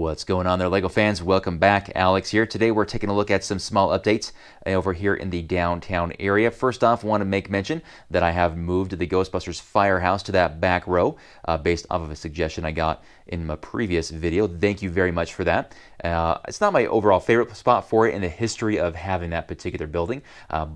What's going on there, LEGO fans? Welcome back. Alex here. Today we're taking a look at some small updates over here in the downtown area. First off, I want to make mention that I have moved the Ghostbusters Firehouse to that back row based off of a suggestion I got in my previous video. Thank you very much for that. It's not my overall favorite spot for it in the history of having that particular building,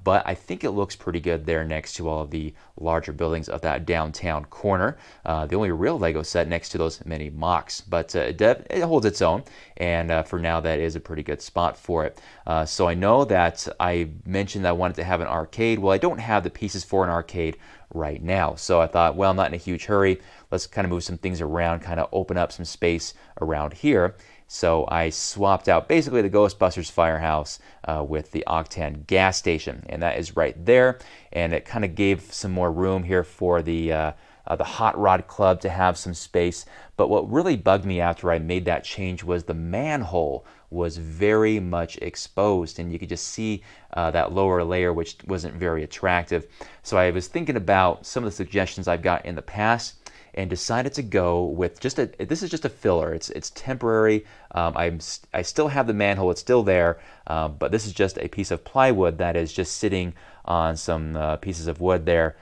but I think it looks pretty good there next to all of the larger buildings of that downtown corner. The only real LEGO set next to those mini mocks, but it holds its own, and for now that is a pretty good spot for it. So I know that I mentioned that I wanted to have an arcade. Well, I don't have the pieces for an arcade right now, so I thought, well, I'm not in a huge hurry. Let's kind of move some things around, kind of open up some space around here. So I swapped out basically the Ghostbusters Firehouse with the Octan gas station, and that is right there. And it kind of gave some more room here for the Hot Rod Club to have some space. But what really bugged me after I made that change was the manhole was very much exposed, and you could just see that lower layer, which wasn't very attractive. So I was thinking about some of the suggestions I've got in the past, and decided to go with this is just a filler. It's temporary. I still have the manhole, it's still there, but this is just a piece of plywood that is just sitting on some pieces of wood there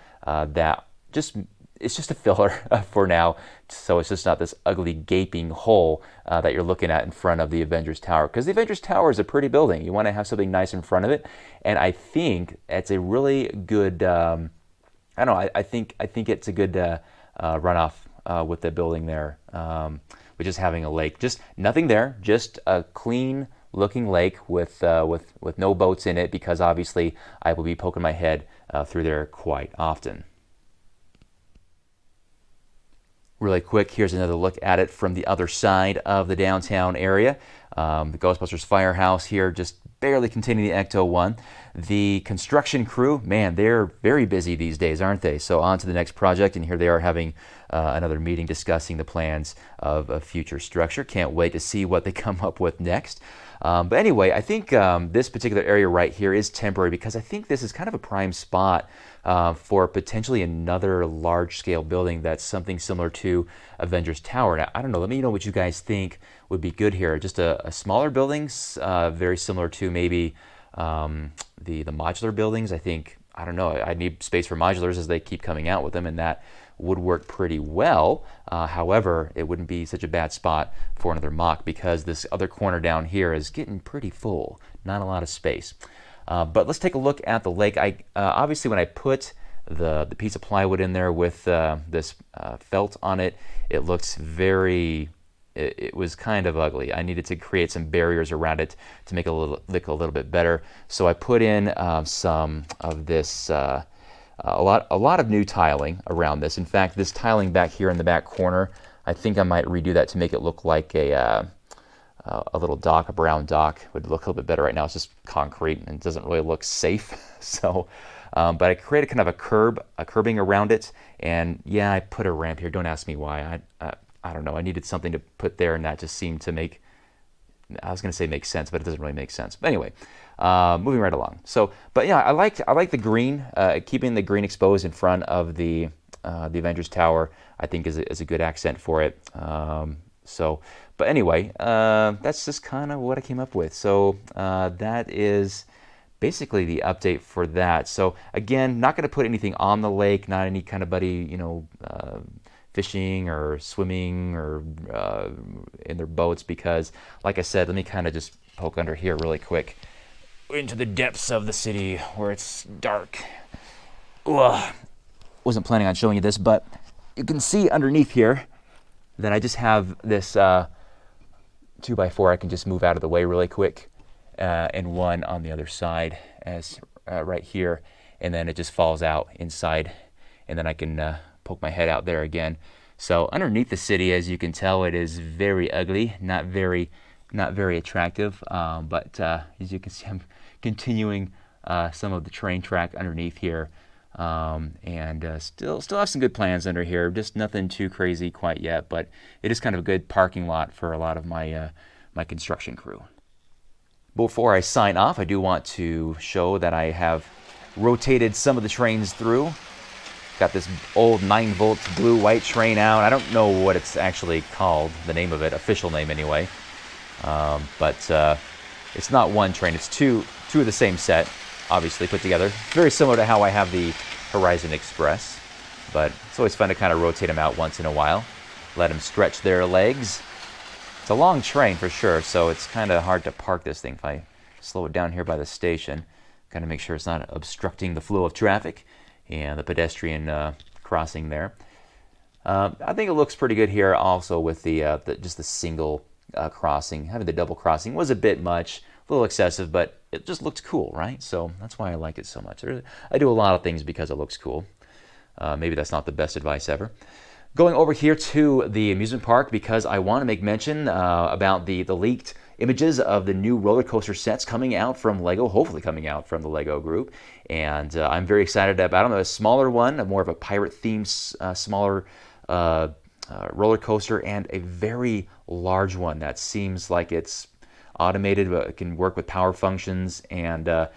it's just a filler for now, so it's just not this ugly gaping hole that you're looking at in front of the Avengers Tower, because the Avengers Tower is a pretty building. You want to have something nice in front of it, and I think it's a really good I don't know, I think it's a good runoff with the building there, which is having a lake. Just nothing there, just a clean looking lake with no boats in it, because obviously I will be poking my head through there quite often. Really quick, here's another look at it from the other side of the downtown area. The Ghostbusters Firehouse here, just barely containing the Ecto-1. The construction crew, man, they're very busy these days, aren't they? So on to the next project, and here they are having another meeting discussing the plans of a future structure. Can't wait to see what they come up with next. But anyway, I think this particular area right here is temporary, because I think this is kind of a prime spot for potentially another large-scale building that's something similar to Avengers Tower. Now, I don't know, let me know what you guys think would be good here. Just a smaller buildings, very similar to maybe the modular buildings. I don't know, I need space for modulars as they keep coming out with them, and that would work pretty well. However, it wouldn't be such a bad spot for another mock, because this other corner down here is getting pretty full, not a lot of space. But let's take a look at the lake. Obviously, when I put the piece of plywood in there with this felt on it, it looks it was kind of ugly. I needed to create some barriers around it to make it look a little bit better. So I put in some of this, a lot of new tiling around this. In fact, this tiling back here in the back corner, I think I might redo that to make it look like a little dock, a brown dock. Would look a little bit better. Right now it's just concrete and it doesn't really look safe. So, but I created kind of a curbing around it, and yeah, I put a ramp here. Don't ask me why. I don't know. I needed something to put there, and that just seemed to make, I was going to say make sense, but it doesn't really make sense. But anyway, moving right along. So, but yeah, I like the green, keeping the green exposed in front of the Avengers Tower, I think is a good accent for it. But anyway, that's just kind of what I came up with. So that is basically the update for that. So again, not going to put anything on the lake, not any kind of fishing or swimming or in their boats, because like I said, let me kind of just poke under here really quick into the depths of the city where it's dark. Ugh. Wasn't planning on showing you this, but you can see underneath here that I just have this 2x4 I can just move out of the way really quick, and one on the other side as right here, and then it just falls out inside, and then I can poke my head out there again. So underneath the city, as you can tell, it is very ugly, not very attractive, but as you can see, I'm continuing some of the train track underneath here, and still have some good plans under here, just nothing too crazy quite yet, but it is kind of a good parking lot for a lot of my my construction crew. Before I sign off, I do want to show that I have rotated some of the trains through. Got this old 9-volt blue-white train out. I don't know what it's actually called, the name of it, official name anyway. But it's not one train. It's two of the same set, obviously, put together. Very similar to how I have the Horizon Express. But it's always fun to kind of rotate them out once in a while. Let them stretch their legs. It's a long train for sure, so it's kind of hard to park this thing. If I slow it down here by the station, kind of make sure it's not obstructing the flow of traffic and the pedestrian crossing there. I think it looks pretty good here also with just the single crossing. Having the double crossing was a bit much, a little excessive, but it just looked cool, right? So that's why I like it so much. I do a lot of things because it looks cool. Maybe that's not the best advice ever. Going over here to the amusement park because I want to make mention about the leaked images of the new roller coaster sets coming out from Lego, hopefully coming out from the Lego group. And I'm very excited about them. A smaller one, more of a pirate themed, smaller roller coaster, and a very large one that seems like it's automated, but it can work with power functions. And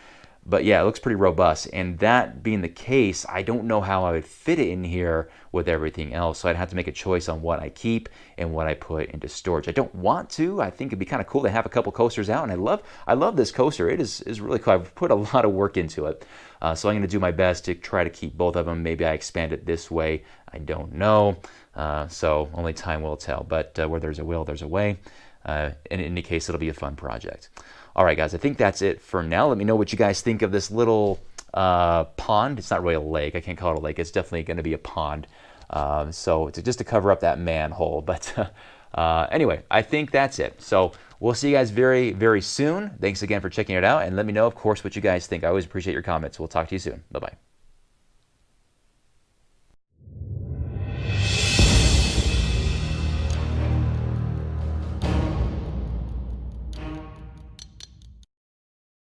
but yeah, it looks pretty robust. And that being the case, I don't know how I would fit it in here with everything else. So I'd have to make a choice on what I keep and what I put into storage. I don't want to. I think it'd be kind of cool to have a couple coasters out. And I love this coaster. It is really cool. I've put a lot of work into it. So I'm going to do my best to try to keep both of them. Maybe I expand it this way. I don't know. So only time will tell. But where there's a will, there's a way. And in any case, it'll be a fun project. All right, guys, I think that's it for now. Let me know what you guys think of this little pond. It's not really a lake. I can't call it a lake. It's definitely going to be a pond. So just to cover up that manhole. But anyway, I think that's it. So we'll see you guys very, very soon. Thanks again for checking it out. And let me know, of course, what you guys think. I always appreciate your comments. We'll talk to you soon. Bye-bye.